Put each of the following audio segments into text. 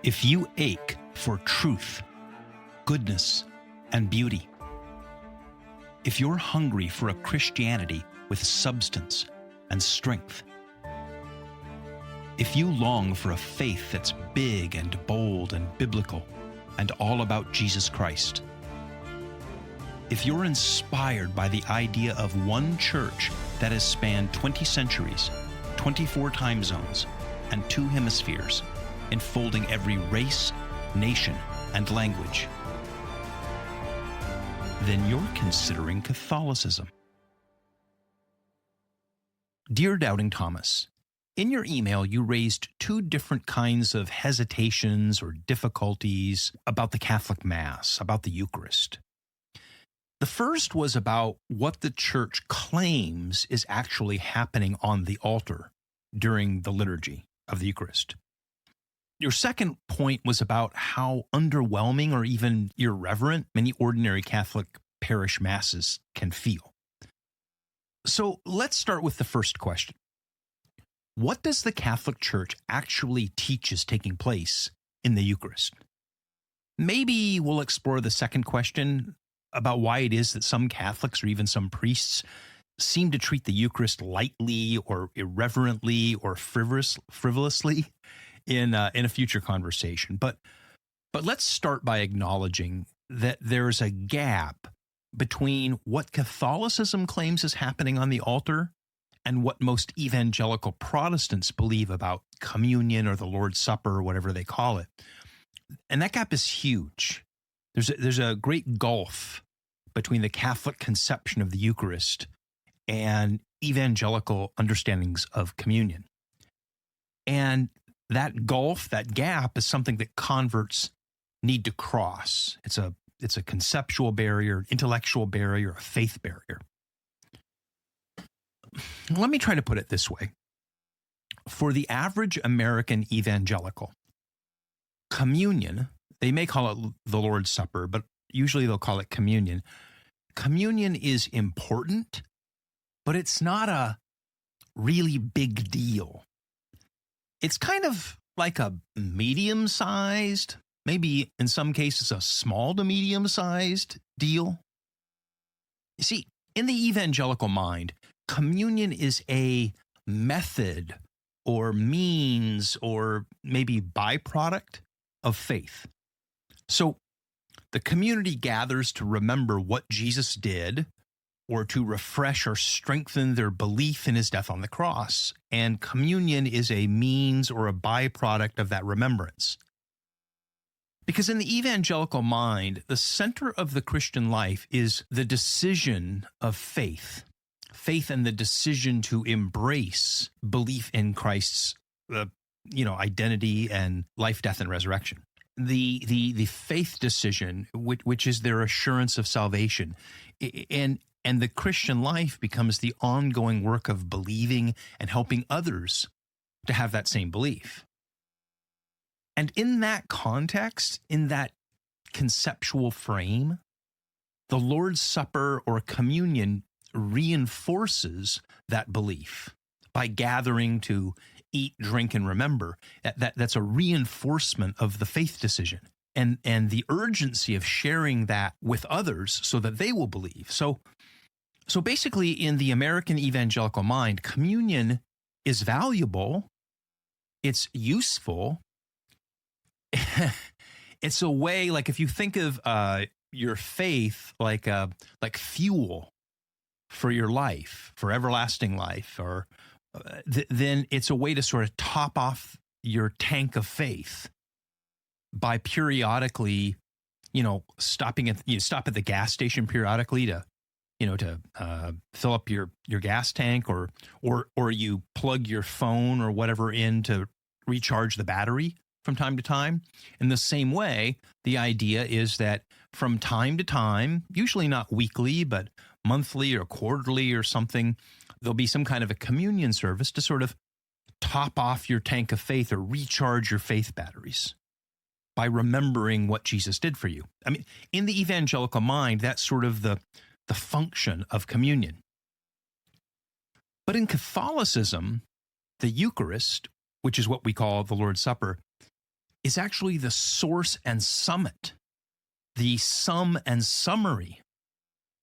If you ache for truth, goodness, and beauty, if you're hungry for a Christianity with substance and strength, if you long for a faith that's big and bold and biblical and all about Jesus Christ, if you're inspired by the idea of one church that has spanned 20 centuries, 24 time zones, and 2 hemispheres, enfolding every race, nation, and language, then you're considering Catholicism. Dear Doubting Thomas, in your email you raised 2 different kinds of hesitations or difficulties about the Catholic Mass, about the Eucharist. The first was about what the Church claims is actually happening on the altar during the liturgy of the Eucharist. Your second point was about how underwhelming or even irreverent many ordinary Catholic parish masses can feel. So let's start with the first question. What does the Catholic Church actually teach is taking place in the Eucharist? Maybe we'll explore the second question about why it is that some Catholics or even some priests seem to treat the Eucharist lightly or irreverently or frivolously in a future conversation. But let's start by acknowledging that there's a gap between what Catholicism claims is happening on the altar and what most evangelical Protestants believe about communion or the Lord's Supper or whatever they call it. And that gap is huge. There's a great gulf between the Catholic conception of the Eucharist and evangelical understandings of communion. And that gulf, that gap, is something that converts need to cross. It's a conceptual barrier, intellectual barrier, a faith barrier. Let me try to put it this way. For the average American evangelical, communion, they may call it the Lord's Supper, but usually they'll call it communion. Communion is important, but it's not a really big deal. It's kind of like a medium-sized, maybe in some cases a small to medium-sized deal. You see, in the evangelical mind, communion is a method or means or maybe byproduct of faith. So the community gathers to remember what Jesus did or to refresh or strengthen their belief in his death on the cross. And communion is a means or a byproduct of that remembrance. Because in the evangelical mind, the center of the Christian life is the decision of faith. Faith and the decision to embrace belief in Christ's identity and life, death, and resurrection. The faith decision, which is their assurance of salvation, and the Christian life becomes the ongoing work of believing and helping others to have that same belief. And in that context, in that conceptual frame, the Lord's Supper or communion reinforces that belief by gathering to eat, drink, and remember. That's a reinforcement of the faith decision and the urgency of sharing that with others so that they will believe. So basically, in the American evangelical mind, communion is valuable, it's useful, it's a way, like if you think of your faith like fuel for your life, for everlasting life, or then it's a way to sort of top off your tank of faith by periodically, stop at the gas station periodically to fill up your gas tank, or you plug your phone or whatever in to recharge the battery from time to time. In the same way, the idea is that from time to time, usually not weekly, but monthly or quarterly or something, there'll be some kind of a communion service to sort of top off your tank of faith or recharge your faith batteries by remembering what Jesus did for you. I mean, in the evangelical mind, that's sort of the function of communion. But in Catholicism, the Eucharist, which is what we call the Lord's Supper, is actually the source and summit, the sum and summary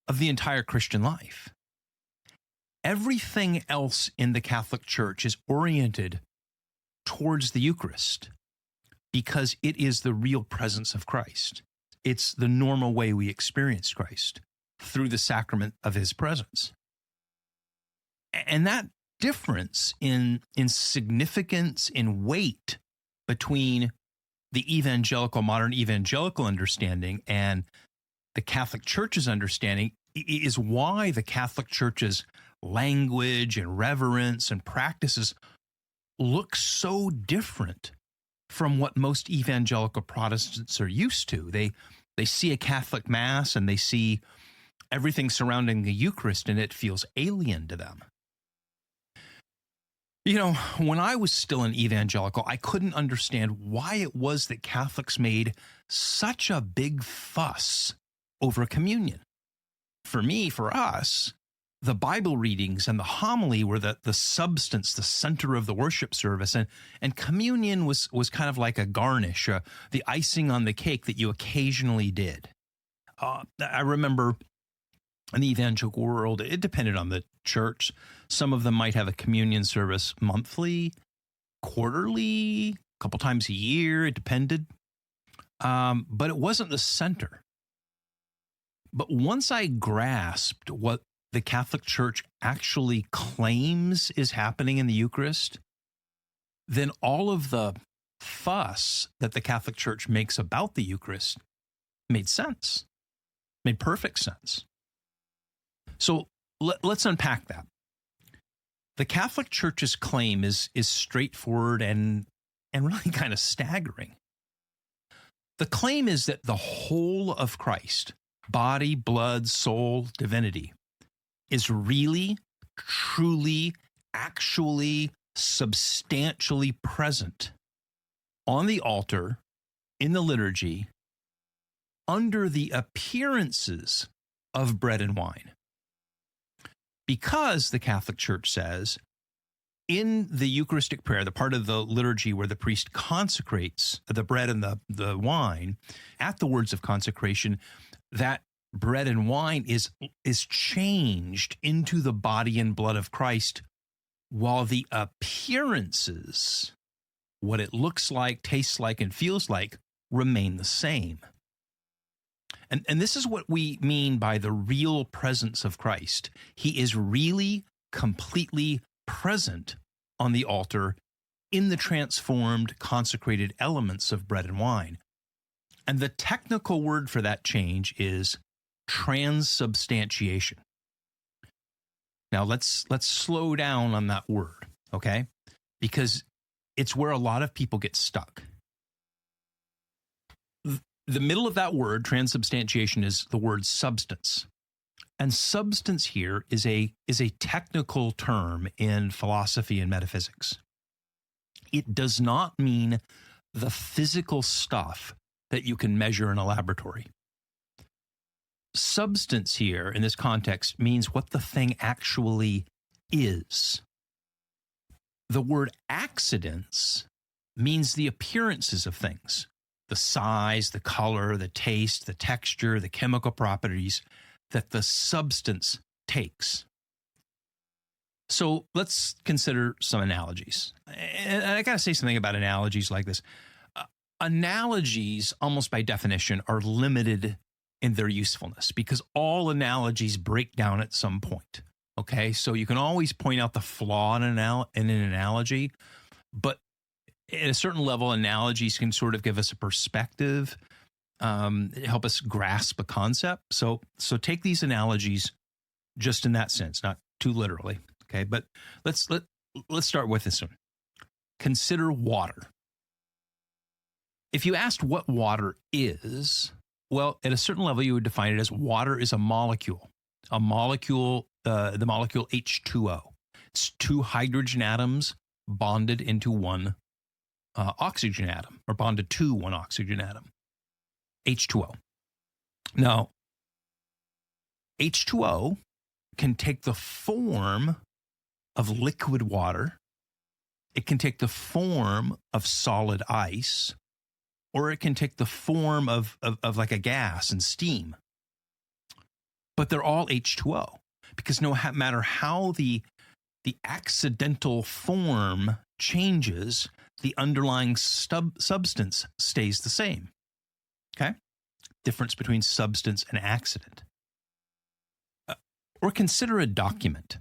of the entire Christian life. Everything else in the Catholic Church is oriented towards the Eucharist because it is the real presence of Christ. It's the normal way we experience Christ through the sacrament of his presence. And that difference in significance, in weight between the modern evangelical understanding and the Catholic Church's understanding is why the Catholic Church's language and reverence and practices look so different from what most evangelical Protestants are used to. They see a Catholic Mass and they see everything surrounding the Eucharist, and it feels alien to them. You know, when I was still an evangelical, I couldn't understand why it was that Catholics made such a big fuss over communion. For me, for us, the Bible readings and the homily were the substance, the center of the worship service, and communion was kind of like a garnish, the icing on the cake that you occasionally did. I remember in the evangelical world, it depended on the church. Some of them might have a communion service monthly, quarterly, a couple times a year. It depended. But it wasn't the center. But once I grasped what the Catholic Church actually claims is happening in the Eucharist, then all of the fuss that the Catholic Church makes about the Eucharist made sense, made perfect sense. So let's unpack that. The Catholic Church's claim is straightforward and really kind of staggering. The claim is that the whole of Christ, body, blood, soul, divinity, is really, truly, actually, substantially present on the altar, in the liturgy, under the appearances of bread and wine. Because the Catholic Church says, in the Eucharistic prayer, the part of the liturgy where the priest consecrates the bread and the wine, at the words of consecration, that bread and wine is changed into the body and blood of Christ, while the appearances, what it looks like, tastes like, and feels like, remain the same. And this is what we mean by the real presence of Christ. He is really completely present on the altar in the transformed, consecrated elements of bread and wine. And the technical word for that change is transubstantiation. Now let's slow down on that word, okay? Because it's where a lot of people get stuck. The middle of that word, transubstantiation, is the word substance. And substance here is a technical term in philosophy and metaphysics. It does not mean the physical stuff that you can measure in a laboratory. Substance here, in this context, means what the thing actually is. The word accidents means the appearances of things. The size, the color, the taste, the texture, the chemical properties that the substance takes. So let's consider some analogies. And I got to say something about analogies like this. Analogies, almost by definition, are limited in their usefulness because all analogies break down at some point. Okay, so you can always point out the flaw in an analogy, but at a certain level, analogies can sort of give us a perspective, help us grasp a concept. So take these analogies just in that sense, not too literally. Okay, but let's start with this one. Consider water. If you asked what water is, well, at a certain level, you would define it as water is a molecule. The molecule H2O. It's two hydrogen atoms bonded into one oxygen atom, or bonded to one oxygen atom, H2O. Now, H2O can take the form of liquid water. It can take the form of solid ice, or it can take the form of like a gas and steam. But they're all H2O, because no matter how the accidental form changes, the underlying substance stays the same. Okay? Difference between substance and accident. Or consider a document.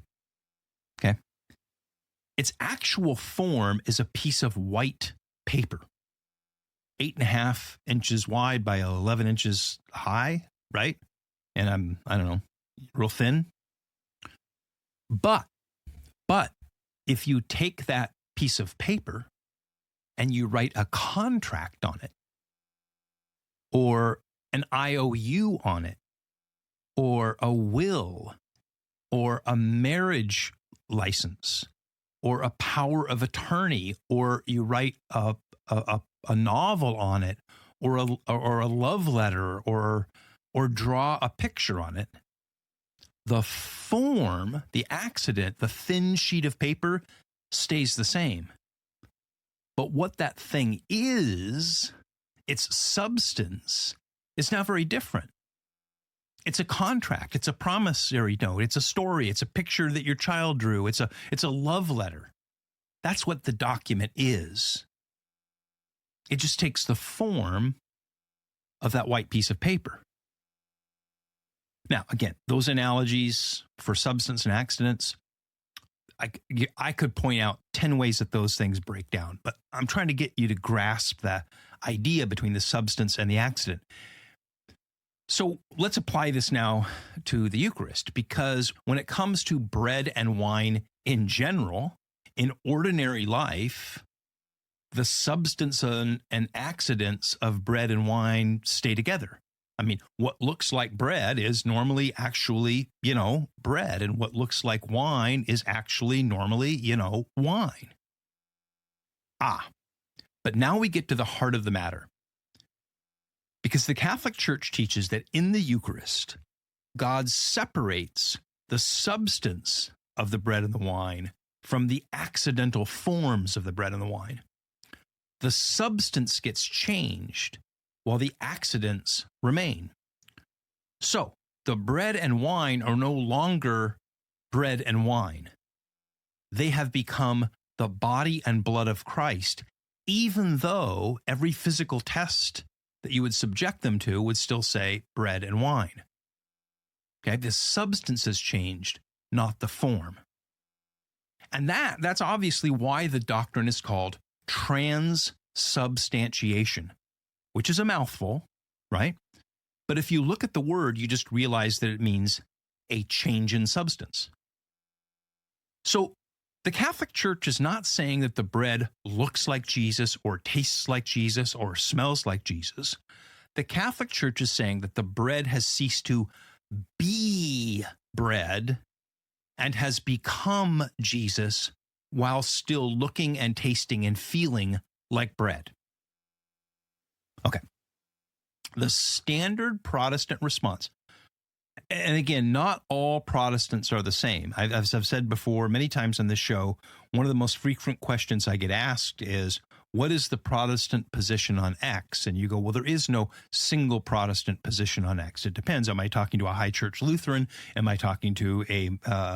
Okay? Its actual form is a piece of white paper, 8.5 inches wide by 11 inches high, right? And I don't know, real thin. But if you take that piece of paper and you write a contract on it, or an IOU on it, or a will, or a marriage license, or a power of attorney, or you write a novel on it, or a love letter, or draw a picture on it, the form, the accident, the thin sheet of paper stays the same. But what that thing is, its substance, is now very different. It's a contract. It's a promissory note. It's a story. It's a picture that your child drew. It's a love letter. That's what the document is. It just takes the form of that white piece of paper. Now, again, those analogies for substance and accidents, I could point out 10 ways that those things break down, but I'm trying to get you to grasp the idea between the substance and the accident. So let's apply this now to the Eucharist, because when it comes to bread and wine in general, in ordinary life, the substance and accidents of bread and wine stay together. I mean, what looks like bread is normally actually, bread, and what looks like wine is actually normally, wine. But now we get to the heart of the matter. Because the Catholic Church teaches that in the Eucharist, God separates the substance of the bread and the wine from the accidental forms of the bread and the wine. The substance gets changed while the accidents remain. So, the bread and wine are no longer bread and wine. They have become the body and blood of Christ, even though every physical test that you would subject them to would still say bread and wine. Okay, the substance has changed, not the form. And that's obviously why the doctrine is called transubstantiation, which is a mouthful, right? But if you look at the word, you just realize that it means a change in substance. So the Catholic Church is not saying that the bread looks like Jesus or tastes like Jesus or smells like Jesus. The Catholic Church is saying that the bread has ceased to be bread and has become Jesus while still looking and tasting and feeling like bread. Okay. The standard Protestant response, and again, not all Protestants are the same. As I've said before many times on this show, one of the most frequent questions I get asked is, what is the Protestant position on X? And you go, well, there is no single Protestant position on X. It depends. Am I talking to a High Church Lutheran? Am I talking to a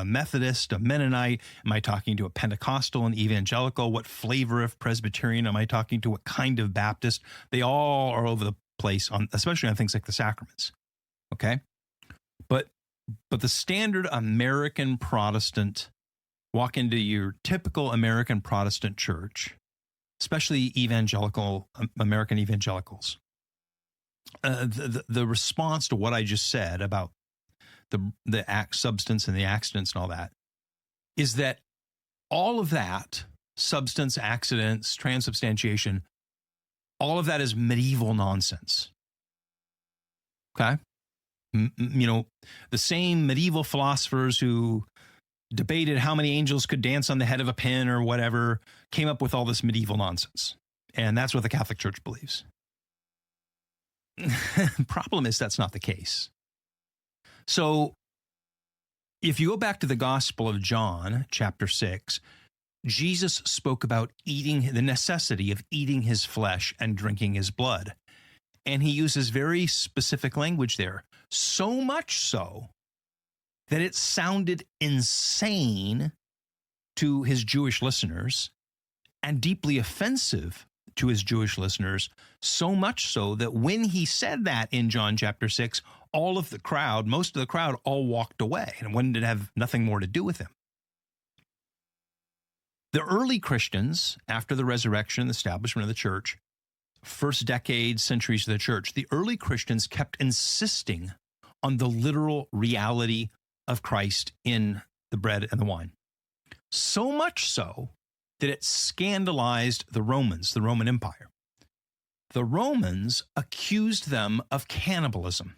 Methodist, a Mennonite? Am I talking to a Pentecostal, an evangelical? What flavor of Presbyterian am I talking to? What kind of Baptist? They all are over the place, especially on things like the sacraments. Okay? But the standard American Protestant, walk into your typical American Protestant church, especially American evangelicals, the response to what I just said about the substance and the accidents and all that is that all of that, substance, accidents, transubstantiation, all of that is medieval nonsense. Okay? The same medieval philosophers who debated how many angels could dance on the head of a pin or whatever came up with all this medieval nonsense. And that's what the Catholic Church believes. Problem is, that's not the case. So if you go back to the Gospel of John, chapter 6, Jesus spoke about eating, the necessity of eating his flesh and drinking his blood. And he uses very specific language there, so much so that it sounded insane to his Jewish listeners and deeply offensive to his Jewish listeners, so much so that when he said that in John chapter 6, all of the crowd, most of the crowd, all walked away and wanted to have nothing more to do with him. The early Christians, after the resurrection and the establishment of the church, first decades, centuries of the church, the early Christians kept insisting on the literal reality of Christ in the bread and the wine. So much so that it scandalized the Romans, the Roman Empire. The Romans accused them of cannibalism.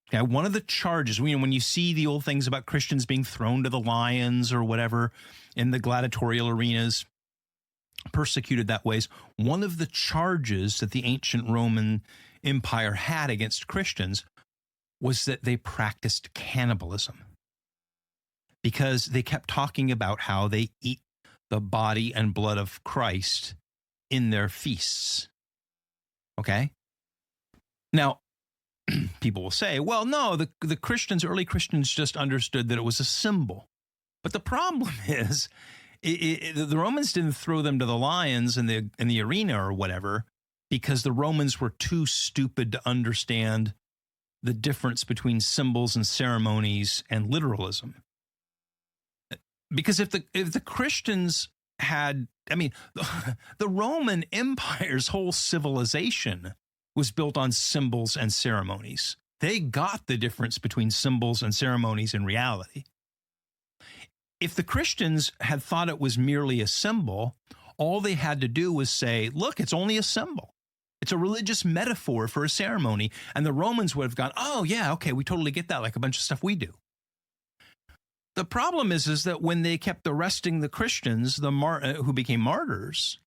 Okay, one of the charges, when you see the old things about Christians being thrown to the lions or whatever in the gladiatorial arenas, persecuted that ways, one of the charges that the ancient Roman Empire had against Christians was that they practiced cannibalism, because they kept talking about how they eat the body and blood of Christ in their feasts. Okay? Now, people will say, well, no, the Christians, early Christians just understood that it was a symbol. But the problem is, the Romans didn't throw them to the lions in the arena or whatever, because the Romans were too stupid to understand the difference between symbols and ceremonies and literalism. Because if the Christians had, the Roman Empire's whole civilization was built on symbols and ceremonies. They got the difference between symbols and ceremonies in reality. If the Christians had thought it was merely a symbol, all they had to do was say, look, it's only a symbol. It's a religious metaphor for a ceremony. And the Romans would have gone, oh, yeah, okay, we totally get that, like a bunch of stuff we do. The problem is that when they kept arresting the Christians, who became martyrs,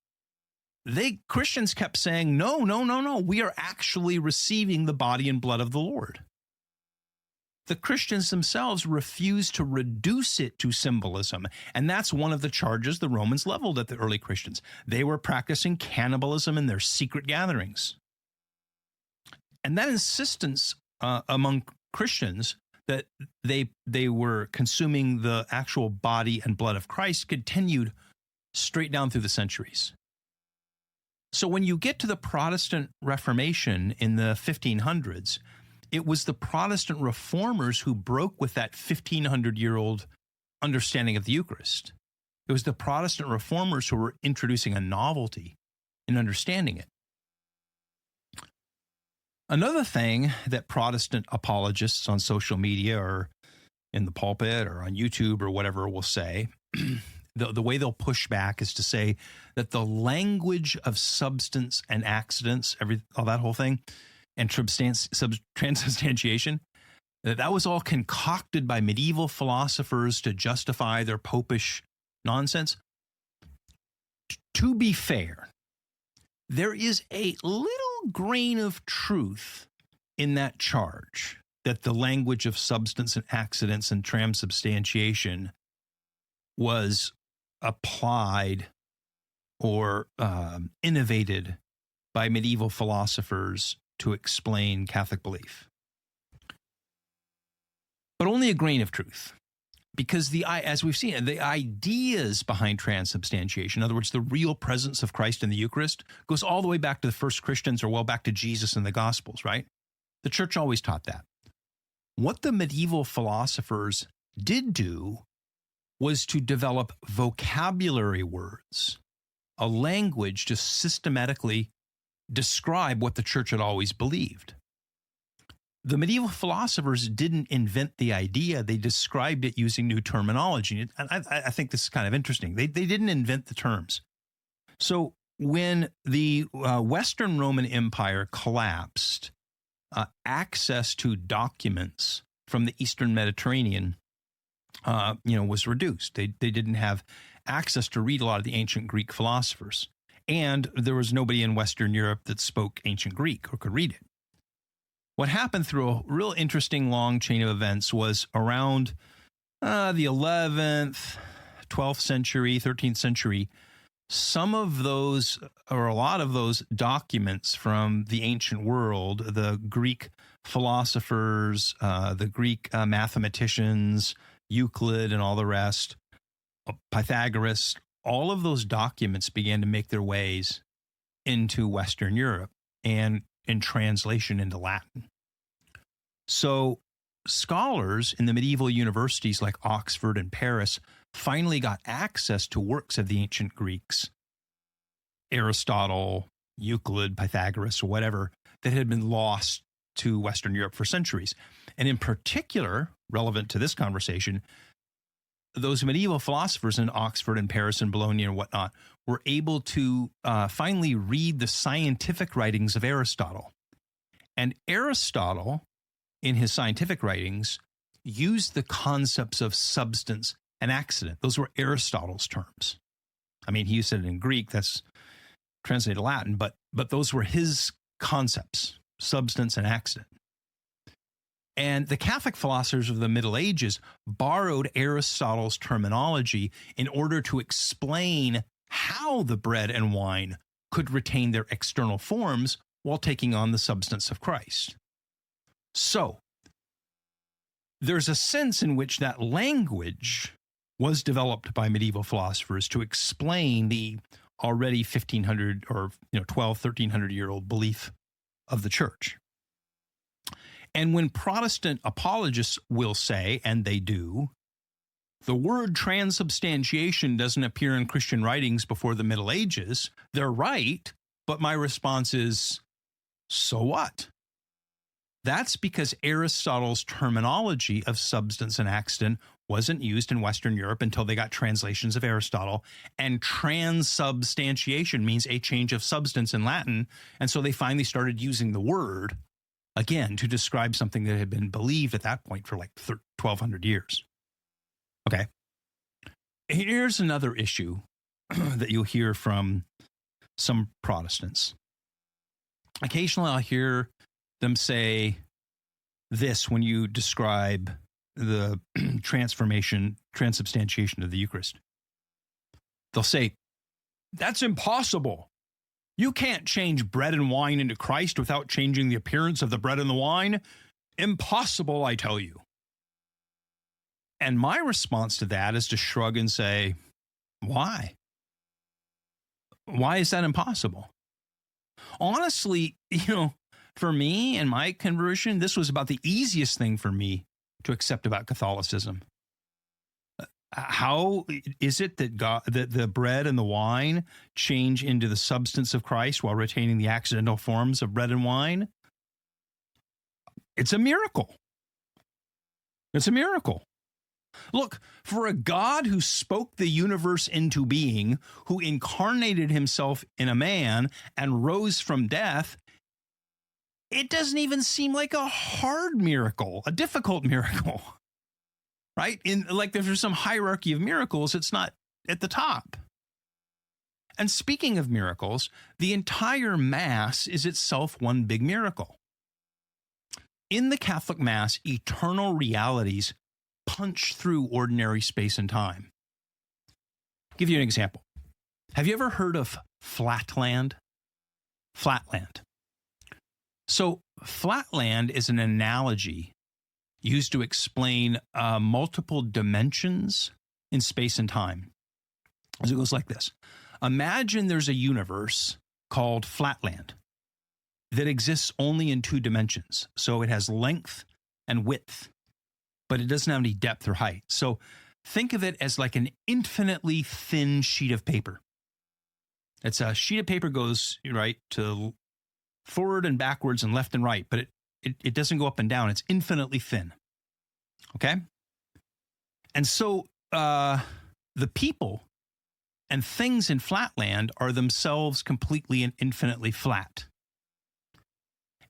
Christians kept saying, no, we are actually receiving the body and blood of the Lord. The Christians themselves refused to reduce it to symbolism, and that's one of the charges the Romans leveled at the early Christians. They were practicing cannibalism in their secret gatherings. And that insistence among Christians that they were consuming the actual body and blood of Christ continued straight down through the centuries. So when you get to the Protestant Reformation in the 1500s, it was the Protestant reformers who broke with that 1500-year-old understanding of the Eucharist. It was the Protestant reformers who were introducing a novelty in understanding it. Another thing that Protestant apologists on social media or in the pulpit or on YouTube or whatever will say, the way they'll push back is to say that the language of substance and accidents, all that whole thing, and transubstantiation, that was all concocted by medieval philosophers to justify their popish nonsense. To be fair, there is a little grain of truth in that charge that the language of substance and accidents and transubstantiation was applied or innovated by medieval philosophers to explain Catholic belief. But only a grain of truth, because as we've seen, the ideas behind transubstantiation, in other words, the real presence of Christ in the Eucharist, goes all the way back to the first Christians, or well back to Jesus in the Gospels, right? The church always taught that. What the medieval philosophers did do was to develop vocabulary words, a language to systematically describe what the church had always believed. The medieval philosophers didn't invent the idea. They described it using new terminology. And I think this is kind of interesting. They didn't invent the terms. So when the Western Roman Empire collapsed, access to documents from the Eastern Mediterranean was reduced. They didn't have access to read a lot of the ancient Greek philosophers. And there was nobody in Western Europe that spoke ancient Greek or could read it. What happened through a real interesting long chain of events was around the 11th, 12th century, 13th century, some of those, or a lot of those documents from the ancient world, the Greek philosophers, the Greek mathematicians, Euclid and all the rest, Pythagoras, all of those documents began to make their ways into Western Europe and in translation into Latin. So scholars in the medieval universities like Oxford and Paris finally got access to works of the ancient Greeks, Aristotle, Euclid, Pythagoras, or whatever, that had been lost to Western Europe for centuries. And in particular, relevant to this conversation, those medieval philosophers in Oxford and Paris and Bologna and whatnot were able to finally read the scientific writings of Aristotle. And Aristotle, in his scientific writings, used the concepts of substance and accident. Those were Aristotle's terms. I mean, he used it in Greek, that's translated Latin, but those were his concepts, substance and accident. And the Catholic philosophers of the Middle Ages borrowed Aristotle's terminology in order to explain how the bread and wine could retain their external forms while taking on the substance of Christ. So, there's a sense in which that language was developed by medieval philosophers to explain the already 1500 or 1300-year-old belief of the church. And when Protestant apologists will say, and they do, the word transubstantiation doesn't appear in Christian writings before the Middle Ages, they're right, but my response is, so what? That's because Aristotle's terminology of substance and accident wasn't used in Western Europe until they got translations of Aristotle, and transubstantiation means a change of substance in Latin, and so they finally started using the word again to describe something that had been believed at that point for like 1,200 years. Okay. Here's another issue that you'll hear from some Protestants. Occasionally I'll hear them say this when you describe the transubstantiation of the Eucharist. They'll say, that's impossible. You can't change bread and wine into Christ without changing the appearance of the bread and the wine. Impossible, I tell you. And my response to that is to shrug and say, why? Why is that impossible? Honestly, for me and my conversion, this was about the easiest thing for me to accept about Catholicism. How is it that that the bread and the wine change into the substance of Christ while retaining the accidental forms of bread and wine? It's a miracle. It's a miracle. Look, for a God who spoke the universe into being, who incarnated himself in a man and rose from death, it doesn't even seem like a hard miracle, a difficult miracle. Right? If there's some hierarchy of miracles, it's not at the top. And speaking of miracles, the entire Mass is itself one big miracle. In the Catholic Mass, eternal realities punch through ordinary space and time. I'll give you an example. Have you ever heard of flatland? Flatland. So flatland is an analogy used to explain multiple dimensions in space and time. So it goes like this. Imagine there's a universe called flatland that exists only in two dimensions. So it has length and width, but it doesn't have any depth or height. So think of it as like an infinitely thin sheet of paper. It's a sheet of paper goes right to forward and backwards and left and right, but it doesn't go up and down. It's infinitely thin. Okay? And so the people and things in flatland are themselves completely and infinitely flat.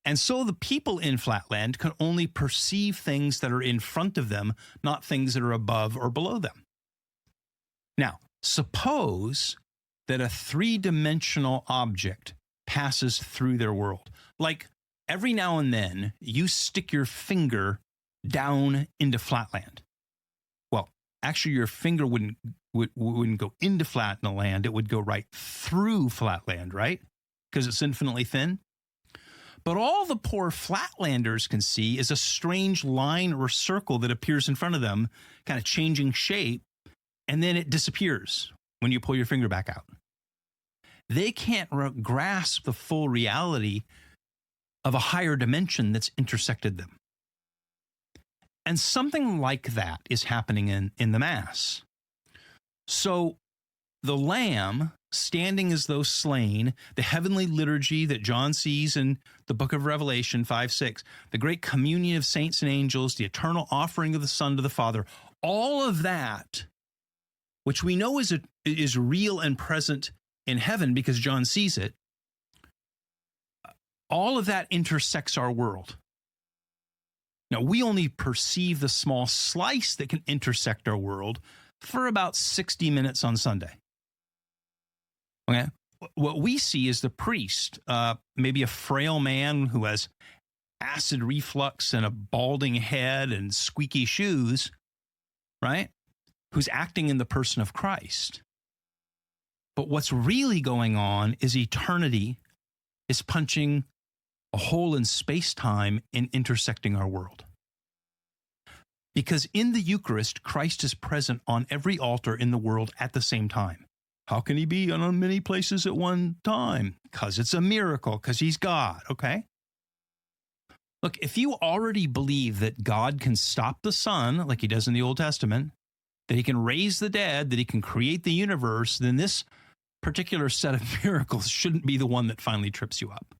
And so the people in flatland can only perceive things that are in front of them, not things that are above or below them. Now, suppose that a three-dimensional object passes through their world. Like every now and then, you stick your finger down into flatland. Well, actually your finger wouldn't go into flat land. It would go right through flat land, right? Because it's infinitely thin. But all the poor flatlanders can see is a strange line or circle that appears in front of them, kind of changing shape, and then it disappears when you pull your finger back out. They can't grasp the full reality of a higher dimension that's intersected them. And something like that is happening in the Mass. So the Lamb, standing as though slain, the heavenly liturgy that John sees in the book of Revelation 5:6, the great communion of saints and angels, the eternal offering of the Son to the Father, all of that, which we know is real and present in heaven because John sees it, all of that intersects our world. Now, we only perceive the small slice that can intersect our world for about 60 minutes on Sunday. Okay? What we see is the priest, maybe a frail man who has acid reflux and a balding head and squeaky shoes, right? Who's acting in the person of Christ. But what's really going on is eternity is punching a hole in space-time and intersecting our world. Because in the Eucharist, Christ is present on every altar in the world at the same time. How can he be on many places at one time? Because it's a miracle, because he's God, okay? Look, if you already believe that God can stop the sun, like he does in the Old Testament, that he can raise the dead, that he can create the universe, then this particular set of miracles shouldn't be the one that finally trips you up.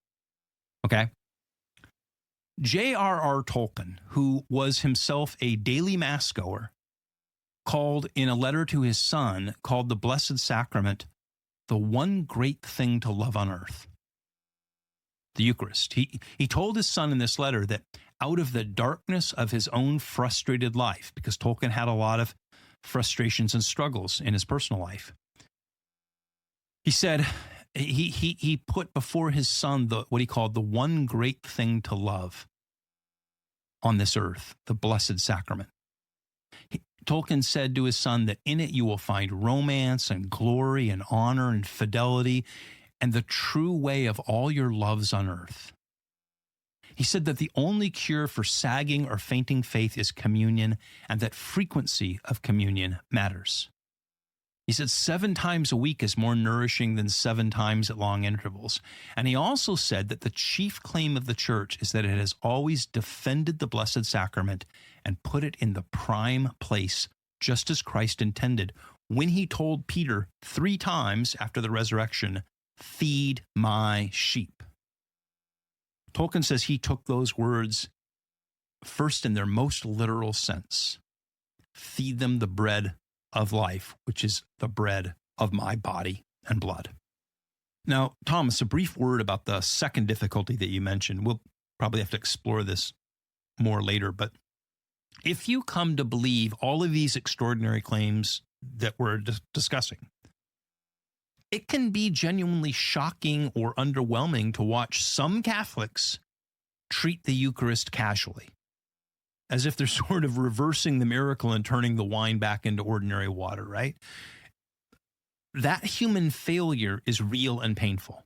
Okay? J.R.R. Tolkien, who was himself a daily mass goer, called in a letter to his son, called the Blessed Sacrament, the one great thing to love on earth, the Eucharist. He told his son in this letter that out of the darkness of his own frustrated life, because Tolkien had a lot of frustrations and struggles in his personal life, he said, he put before his son what he called the one great thing to love on this earth, the Blessed Sacrament. Tolkien said to his son that in it you will find romance and glory and honor and fidelity and the true way of all your loves on earth. He said that the only cure for sagging or fainting faith is communion, and that frequency of communion matters. He said 7 times a week is more nourishing than 7 times at long intervals. And he also said that the chief claim of the Church is that it has always defended the Blessed Sacrament and put it in the prime place, just as Christ intended, when he told Peter 3 times after the resurrection, "Feed my sheep." Tolkien says he took those words first in their most literal sense. Feed them the bread of life, which is the bread of my body and blood. Now, Thomas, a brief word about the second difficulty that you mentioned. We'll probably have to explore this more later, but if you come to believe all of these extraordinary claims that we're discussing, it can be genuinely shocking or underwhelming to watch some Catholics treat the Eucharist casually, as if they're sort of reversing the miracle and turning the wine back into ordinary water, right? That human failure is real and painful.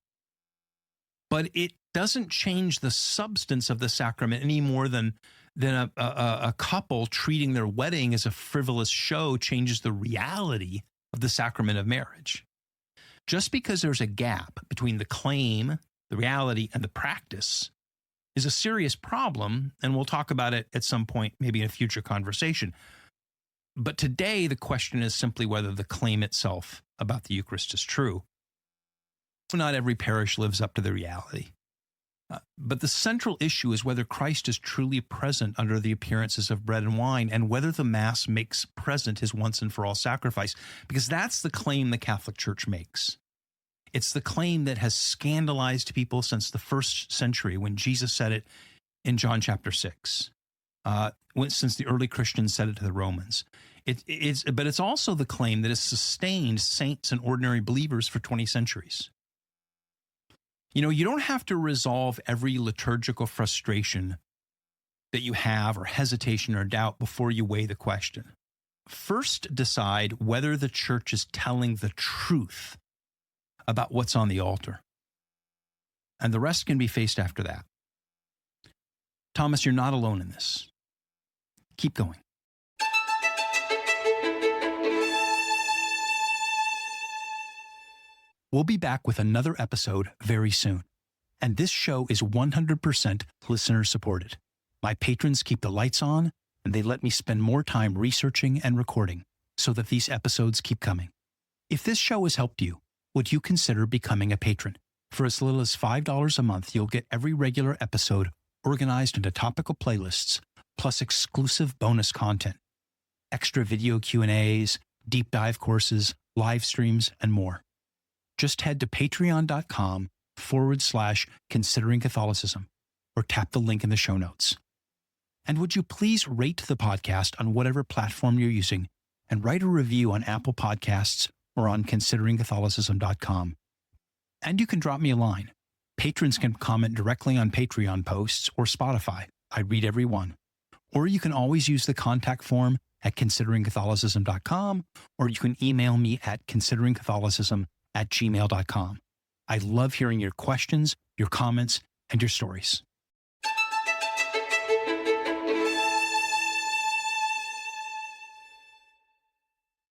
But it doesn't change the substance of the sacrament any more than a couple treating their wedding as a frivolous show changes the reality of the sacrament of marriage. Just because there's a gap between the claim, the reality, and the practice is a serious problem, and we'll talk about it at some point, maybe in a future conversation. But today, the question is simply whether the claim itself about the Eucharist is true. Not every parish lives up to the reality. But the central issue is whether Christ is truly present under the appearances of bread and wine, and whether the Mass makes present his once and for all sacrifice, because that's the claim the Catholic Church makes. It's the claim that has scandalized people since the first century when Jesus said it in John chapter 6, since the early Christians said it to the Romans. But it's also the claim that has sustained saints and ordinary believers for 20 centuries. You know, you don't have to resolve every liturgical frustration that you have or hesitation or doubt before you weigh the question. first decide whether the church is telling the truth about what's on the altar. And the rest can be faced after that. Thomas, you're not alone in this. Keep going. We'll be back with another episode very soon. And this show is 100% listener supported. My patrons keep the lights on, and they let me spend more time researching and recording so that these episodes keep coming. If this show has helped you, would you consider becoming a patron? For as little as $5 a month, you'll get every regular episode organized into topical playlists, plus exclusive bonus content, extra video Q&As, deep dive courses, live streams, and more. Just head to patreon.com/considering Catholicism or tap the link in the show notes. And would you please rate the podcast on whatever platform you're using and write a review on Apple Podcasts or on consideringcatholicism.com. And you can drop me a line. Patrons can comment directly on Patreon posts or Spotify. I read every one. Or you can always use the contact form at consideringcatholicism.com, or you can email me at consideringcatholicism@gmail.com. I love hearing your questions, your comments, and your stories.